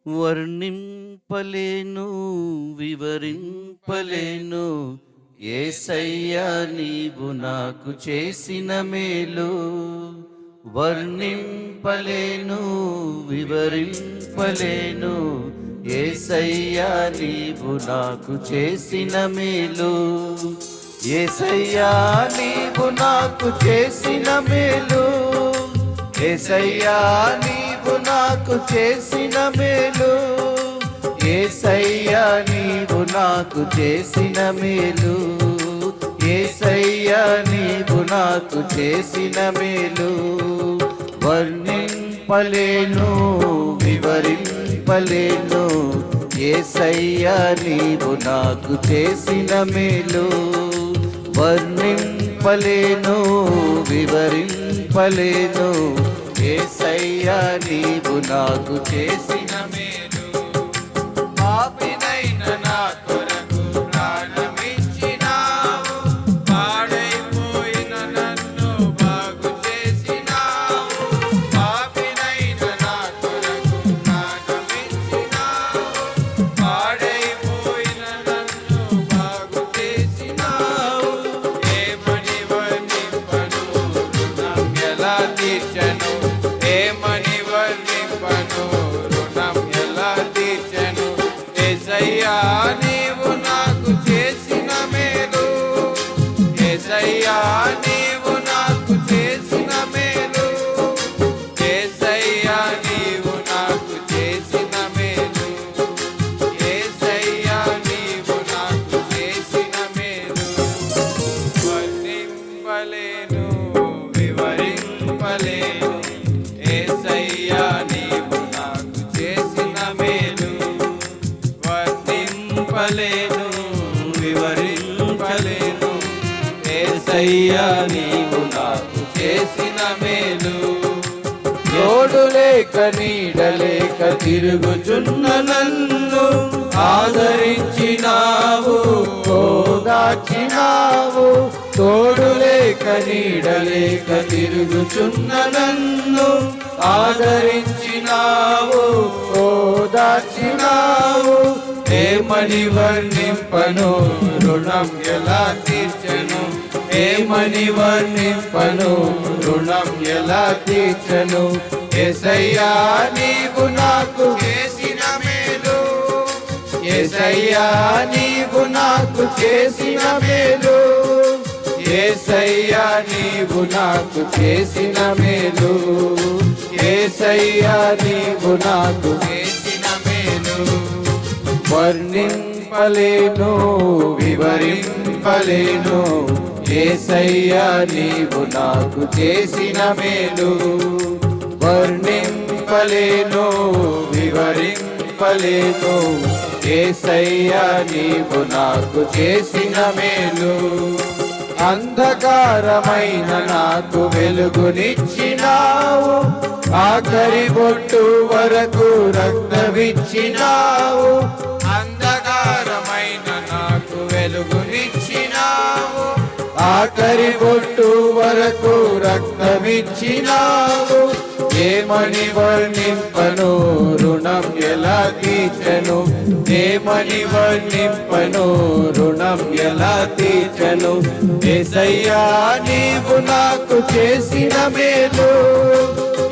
వర్ణింపలేను వివరింపలేను యేసయ్యా నీవు నాకు చేసిన మేలు. వర్ణింపలేను వివరింపలేను యేసయ్యా నీవు నాకు చేసిన మేలు. యేసయ్యా నీవు నాకు చేసిన మేలు. యేసయ్యా నీవు నాకు చేసిన మేలు. యేసయ్యా నీవు నాకు చేసిన మేలు. యేసయ్యా నీవు నాకు చేసిన మేలు. వర్ణింపలేను వివరింపలేను యేసయ్యా నీవు నాకు చేసిన మేలు. వర్ణింపలేను వివరింపలేను యేసయ్యా నీవు నాకు చేసిన మేలు. పాపినైన నా కొరకు ప్రాణమిచ్చినావు, పాడైపోయిన నన్ను బాగు చేసినావు. పాపినైన నా కొరకు ప్రాణమిచ్చినావు, పాడైపోయిన నన్ను బాగు చేసినావు. ఏమని వర్ణింపను రుణం ఎలా తీర్చను, ఏమని వర్ణింపను రుణం ఎలా తీర్చను. యేసయ్యా నీవు నాకు చేసిన మేలు. యేసయ్యా నీవు నాకు చేసిన మేలు. యేసయ్యా నీవు నాకు చేసిన మేలు. యేసయ్యా నీవు నాకు చేసిన మేలు. వర్ణింపలేను వివరింపలేను యేసయ్యా నీవు నాకు చేసిన మేలు. వర్ణింపలేను వివరింపలేను యేసయ్యా నీవు నాకు చేసిన మేలు. తోడు లేక నీడ లేక తిరుగుచున్న నన్ను ఆదరించినావు, ఓదార్చినావు. తోడు లేక నీడ లేక తిరుగుచున్న నన్ను ఆదరించినావు, ఓదార్చినావు. ఏమని వర్ణింపను రుణం ఎలా తీర్చను, ఏమని వర్ణింపను రుణం ఎలా తీర్చను. యేసయ్యా నీవు నాకు చేసిన మేలు. యేసయ్యా నీవు నాకు చేసిన మేలు. యేసయ్యా నీవు నాకు చేసిన మేలు. యేసయ్యా నీవు నాకు చేసిన మేలు. వర్ణింపలేను వివరింపలేను యేసయ్యా నీవు నాకు చేసిన మేలు. వర్ణింపలేను వివరింపలేను యేసయ్యా నీవు నాకు చేసిన మేలు. అంధకారమైన నాకు వెలుగునిచ్చినావు, ఆఖరి బొట్టు వరకు రక్తమిచ్చినావు. అంధకారమైన నాకు వెలుగునిచ్చినావు, ఆఖరి బొట్టు వరకు రక్తమిచ్చినావు. ఏమని వర్ణింపను రుణం ఎలా తీర్చను, ఏమని వర్ణింపను రుణం ఎలా తీర్చను. యేసయ్యా నీవు నాకు చేసిన మేలు.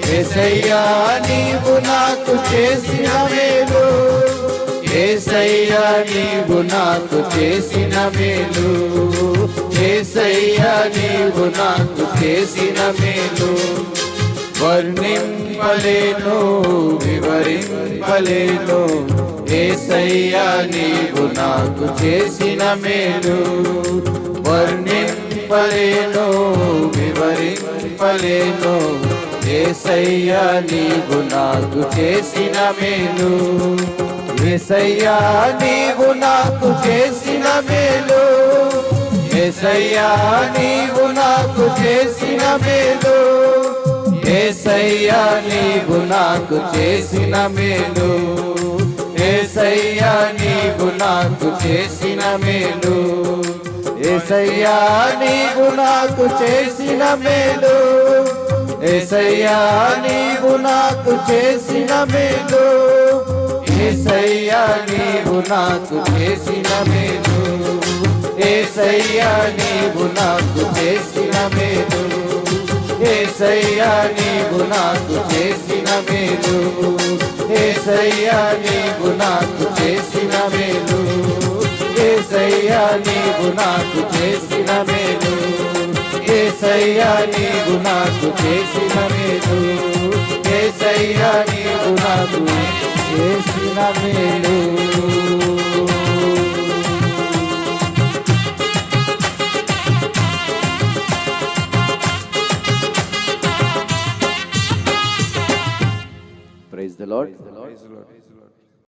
యేసయ్యా నీవు నాకు చేసిన మేలు. యేసయ్యా నీవు నాకు చేసిన మేలు. యేసయ్యా నీవు నాకు చేసిన మేలు. వర్ణింపలేను వివరింపలేను యేసయ్యా నీవు నాకు చేసిన మేలు. వర్ణింపలేను వివరింపలేను యేసయ్యా నీవు నాకు చేసిన మేలు. యేసయ్యా నీవు నాకు చేసిన మేలు. యేసయ్యా నీవు నాకు చేసిన మేలు. యేసయ్యా నీవు నాకు చేసిన మేలు. యేసయ్యా నీవు నాకు చేసిన మేలు. యేసయ్యా నీవు నాకు చేసిన మేలు. యేసయ్యా నీవు నాకు చేసిన మేలు. యేసయ్యా నీవు నాకు చేసిన మేలు, యేసయ్యా నీవు నాకు చేసిన మేలు, యేసయ్యా నీవు నాకు చేసిన మేలు, యేసయ్యా నీవు నాకు చేసిన మేలు, యేసయ్యా నీవు నాకు చేసిన మేలు, యేసయ్యా నీవు నాకు చేసిన మేలు, యేసయ్యా నీవు నాకు చేసిన మేలు. Praise the Lord. Praise the Lord.